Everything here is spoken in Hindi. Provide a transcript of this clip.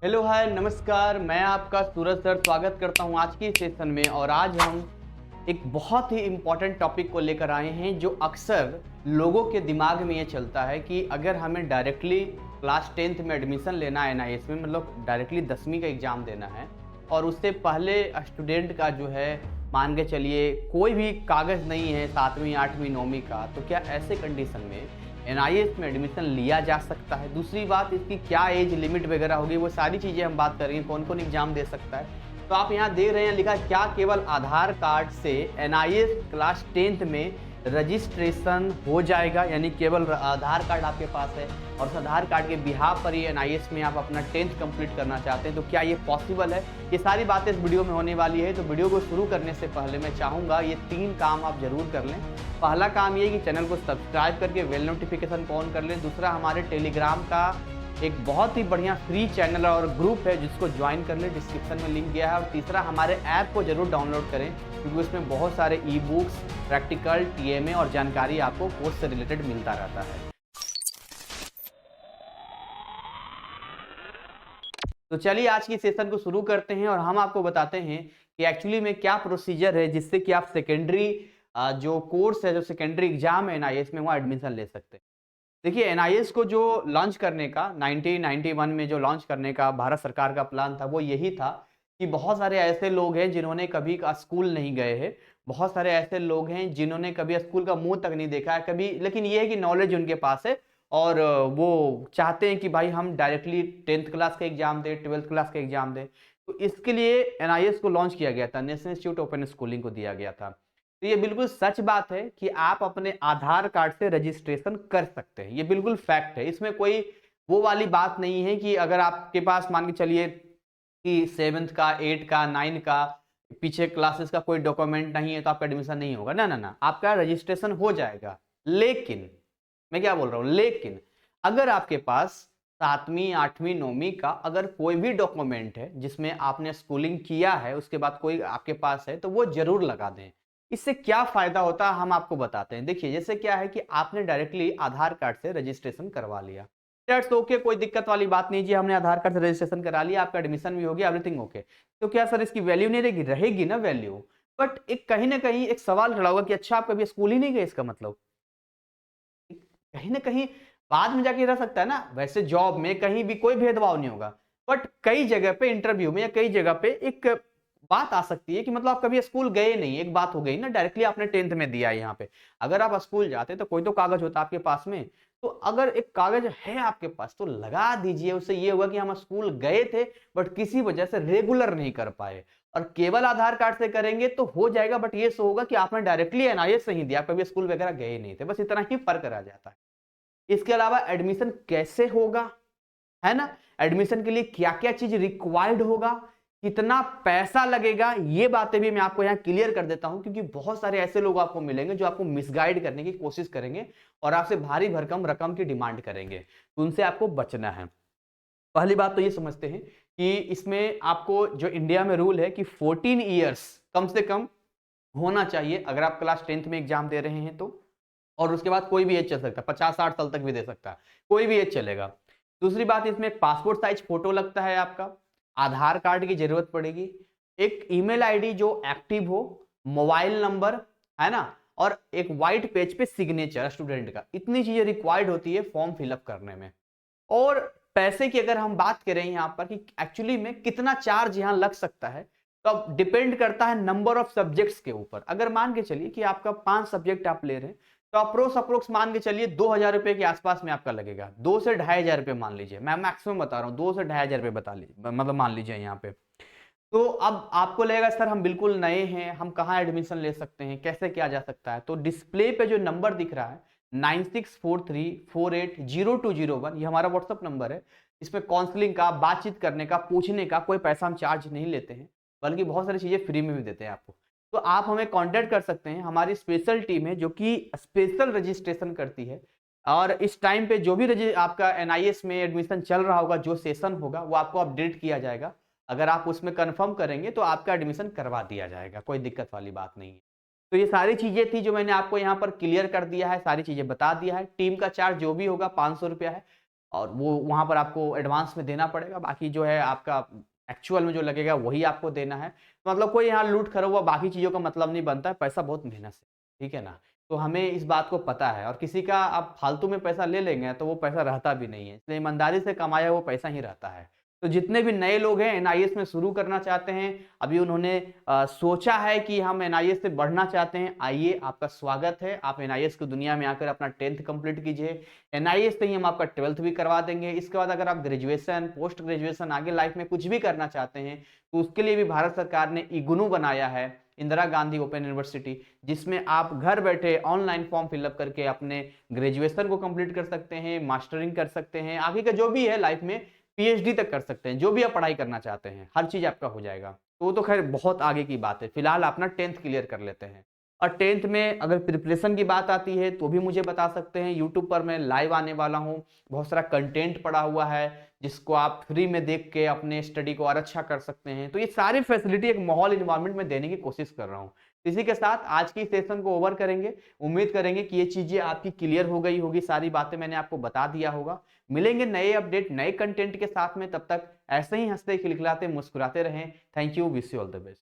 हेलो हाय नमस्कार, मैं आपका सूरज सर स्वागत करता हूं आज की सेशन में। और आज हम एक बहुत ही इम्पॉर्टेंट टॉपिक को लेकर आए हैं जो अक्सर लोगों के दिमाग में ये चलता है कि अगर हमें डायरेक्टली क्लास 10th में एडमिशन लेना है एनआईएस में, मतलब डायरेक्टली 10वीं का एग्ज़ाम देना है और उससे पहले स्टूडेंट का जो है मान के चलिए कोई भी कागज़ नहीं है 7वीं 8वीं 9वीं का, तो क्या ऐसे कंडीशन में एनआईएस में एडमिशन लिया जा सकता है? दूसरी बात, इसकी क्या एज लिमिट वगैरह होगी, वो सारी चीज़ें हम बात करेंगे, कौन-कौन एग्ज़ाम दे सकता है। तो आप यहाँ देख रहे हैं लिखा है, क्या केवल आधार कार्ड से एनआईएस क्लास 10th में रजिस्ट्रेशन हो जाएगा? यानी केवल आधार कार्ड आपके पास है और उस आधार कार्ड के बिहाफ पर ये एनआईएस में आप अपना 10th कंप्लीट करना चाहते हैं, तो क्या ये पॉसिबल है? ये सारी बातें इस वीडियो में होने वाली है। तो वीडियो को शुरू करने से पहले मैं चाहूँगा ये 3 काम आप ज़रूर कर लें। पहला काम ये कि चैनल को सब्सक्राइब करके बेल नोटिफिकेशन को ऑन कर लें। दूसरा, हमारे टेलीग्राम का एक बहुत ही बढ़िया फ्री चैनल और ग्रुप है जिसको ज्वाइन कर लें, डिस्क्रिप्शन में लिंक गया है। और तीसरा, हमारे ऐप को जरूर डाउनलोड करें क्योंकि उसमें बहुत सारे ई बुक्स, प्रैक्टिकल, टीएमए और जानकारी आपको कोर्स से रिलेटेड मिलता रहता है। तो चलिए आज की सेशन को शुरू करते हैं और हम आपको बताते हैं कि एक्चुअली में क्या प्रोसीजर है जिससे कि आप सेकेंडरी जो कोर्स है, जो सेकेंडरी एग्जाम है एनआईएस में, वहाँ एडमिशन ले सकते हैं। देखिए, एनआईएस को जो लॉन्च करने का 1991 में जो लॉन्च करने का भारत सरकार का प्लान था, वो यही था कि बहुत सारे ऐसे लोग हैं जिन्होंने कभी का स्कूल नहीं गए हैं, बहुत सारे ऐसे लोग हैं जिन्होंने कभी स्कूल का मुंह तक नहीं देखा है कभी, लेकिन ये है कि नॉलेज उनके पास है और वो चाहते हैं कि भाई हम डायरेक्टली 10th क्लास का एग्जाम दें, 12th क्लास का एग्जाम दें। तो इसके लिए एनआईएस को लॉन्च किया गया था, नेशनल इंस्टीट्यूट ओपन स्कूलिंग को दिया गया था। तो ये बिल्कुल सच बात है कि आप अपने आधार कार्ड से रजिस्ट्रेशन कर सकते हैं, ये बिल्कुल फैक्ट है। इसमें कोई वो वाली बात नहीं है कि अगर आपके पास मान के चलिए कि 7th का, 8 का, 9 का, पीछे क्लासेस का कोई डॉक्यूमेंट नहीं है तो आपका एडमिशन नहीं होगा। ना ना ना, आपका रजिस्ट्रेशन हो जाएगा। लेकिन मैं क्या बोल रहा हूँ, लेकिन अगर आपके पास 7वीं 8वीं 9वीं का अगर कोई भी डॉक्यूमेंट है जिसमें आपने स्कूलिंग किया है, उसके बाद कोई आपके पास है, तो वो जरूर लगा दें। इससे क्या फायदा होता है हम आपको बताते हैं। देखिए, जैसे क्या है कि आपने डायरेक्टली आधार कार्ड से रजिस्ट्रेशन करवा लिया, दैट्स ओके, कोई दिक्कत वाली बात नहीं जी, हमने आधार कार्ड से रजिस्ट्रेशन करा लिया, आपका एडमिशन भी हो गया, एवरीथिंग ओके। तो क्या सर इसकी वैल्यू नहीं रहेगी? रहेगी ना वैल्यू। बट एक कहीं ना कहीं एक सवाल खड़ा होगा कि अच्छा आप कभी स्कूल ही नहीं गए, इसका मतलब कहीं ना कहीं बाद में जाके रह सकता है ना। वैसे जॉब में कहीं भी कोई भेदभाव नहीं होगा, बट कई जगह पे इंटरव्यू में या कई जगह पे एक बात आ सकती है कि मतलब आप कभी स्कूल गए नहीं। एक बात हो गई ना, डायरेक्टली आपने 10th में दिया है। यहाँ पे अगर आप स्कूल जाते तो कोई तो कागज होता आपके पास में। तो अगर एक कागज है आपके पास तो लगा दीजिए, उससे ये होगा कि हम स्कूल गए थे बट किसी वजह से रेगुलर नहीं कर पाए। और केवल आधार कार्ड से करेंगे तो हो जाएगा, बट ये होगा कि आपने डायरेक्टली एनआईएस नहीं दिया, कभी स्कूल वगैरह गए नहीं थे। बस इतना ही फर्क रह जाता है। इसके अलावा एडमिशन कैसे होगा, है ना, एडमिशन के लिए क्या क्या चीज रिक्वायर्ड होगा, कितना पैसा लगेगा, ये बातें भी मैं आपको यहाँ क्लियर कर देता हूं क्योंकि बहुत सारे ऐसे लोग आपको मिलेंगे जो आपको मिसगाइड करने की कोशिश करेंगे और आपसे भारी भरकम रकम की डिमांड करेंगे। तो उनसे आपको बचना है। पहली बात तो ये समझते हैं कि इसमें आपको जो इंडिया में रूल है कि 14 ईयर्स कम से कम होना चाहिए अगर आप क्लास 10th में एग्जाम दे रहे हैं तो। और उसके बाद कोई भी एज चल सकता है, 50-60 साल तक भी दे सकता है, कोई भी एज चलेगा। दूसरी बात, इसमें पासपोर्ट साइज फोटो लगता है आपका, आधार कार्ड की जरूरत पड़ेगी, एक ईमेल आईडी जो एक्टिव हो, मोबाइल नंबर, है ना, और एक व्हाइट पेज पे सिग्नेचर स्टूडेंट का। इतनी चीजें रिक्वायर्ड होती है फॉर्म फिलअप करने में। और पैसे की अगर हम बात करें यहाँ पर कि एक्चुअली में कितना चार्ज यहाँ लग सकता है, तो अब डिपेंड करता है नंबर ऑफ सब्जेक्ट्स के ऊपर। अगर मान के चलिए कि आपका 5 सब्जेक्ट आप ले रहे हैं तो अप्रोक्स मान के चलिए 2000 रुपए के आसपास में आपका लगेगा। 2 से 2500 रुपए मान लीजिए, मैं मैक्सिमम बता रहा हूँ, 2 से 2500 रुपए बता लीजिए, मतलब मान लीजिए यहाँ पे। तो अब आपको लगेगा सर हम बिल्कुल नए हैं, हम कहाँ एडमिशन ले सकते हैं, कैसे किया जा सकता है? तो डिस्प्ले पे जो नंबर दिख रहा है 9643480201, ये हमारा व्हाट्सअप नंबर है। इसमें काउंसलिंग का, बातचीत करने का, पूछने का कोई पैसा हम चार्ज नहीं लेते हैं, बल्कि बहुत सारी चीजें फ्री में भी देते हैं आपको। तो आप हमें कांटेक्ट कर सकते हैं, हमारी स्पेशल टीम है जो कि स्पेशल रजिस्ट्रेशन करती है। और इस टाइम पे जो भी आपका एनआईएस में एडमिशन चल रहा होगा, जो सेशन होगा वो आपको अपडेट किया जाएगा। अगर आप उसमें कंफर्म करेंगे तो आपका एडमिशन करवा दिया जाएगा, कोई दिक्कत वाली बात नहीं है। तो ये सारी चीजें थी जो मैंने आपको यहाँ पर क्लियर कर दिया है, सारी चीजें बता दिया है। टीम का चार्ज जो भी होगा 500 रुपया है। और वो वहाँ पर आपको एडवांस में देना पड़ेगा, बाकी जो है आपका एक्चुअल में जो लगेगा वही आपको देना है। मतलब कोई यहाँ लूट खरुआ बाकी चीज़ों का मतलब नहीं बनता है, पैसा बहुत मेहनत से, ठीक है ना? तो हमें इस बात को पता है और किसी का आप फालतू में पैसा ले लेंगे तो वो पैसा रहता भी नहीं है, इसलिए ईमानदारी से कमाया वो पैसा ही रहता है। तो जितने भी नए लोग हैं एनआईएस में शुरू करना चाहते हैं, अभी उन्होंने सोचा है कि हम एनआईएस से बढ़ना चाहते हैं, आइए आपका स्वागत है। आप एनआईएस की दुनिया में आकर अपना 10th कंप्लीट कीजिए। एनआईएस से ही हम आपका 12th भी करवा देंगे। इसके बाद अगर आप ग्रेजुएशन, पोस्ट ग्रेजुएशन आगे लाइफ में कुछ भी करना चाहते हैं, तो उसके लिए भी भारत सरकार ने इग्नू बनाया है, इंदिरा गांधी ओपन यूनिवर्सिटी, जिसमें आप घर बैठे ऑनलाइन फॉर्म फिलअप करके अपने ग्रेजुएशन को कंप्लीट कर सकते हैं, मास्टरिंग कर सकते हैं, आगे का जो भी है लाइफ में पीएचडी तक कर सकते हैं, जो भी आप पढ़ाई करना चाहते हैं, हर चीज़ आपका हो जाएगा। तो वो तो खैर बहुत आगे की बात है, फिलहाल अपना 10th क्लियर कर लेते हैं। और 10th में अगर प्रिपरेशन की बात आती है तो भी मुझे बता सकते हैं, यूट्यूब पर मैं लाइव आने वाला हूँ, बहुत सारा कंटेंट पड़ा हुआ है जिसको आप फ्री में देख के अपने स्टडी को और अच्छा कर सकते हैं। तो ये सारी फैसिलिटी एक माहौल एनवायरनमेंट में देने की कोशिश कर रहा हूँ। इसी के साथ आज की सेशन को ओवर करेंगे, उम्मीद करेंगे कि ये चीज़ें आपकी क्लियर हो गई होगी, सारी बातें मैंने आपको बता दिया होगा। मिलेंगे नए अपडेट, नए कंटेंट के साथ में, तब तक ऐसे ही हँसते खिलखिलाते मुस्कुराते रहें। Thank you, wish you all the best.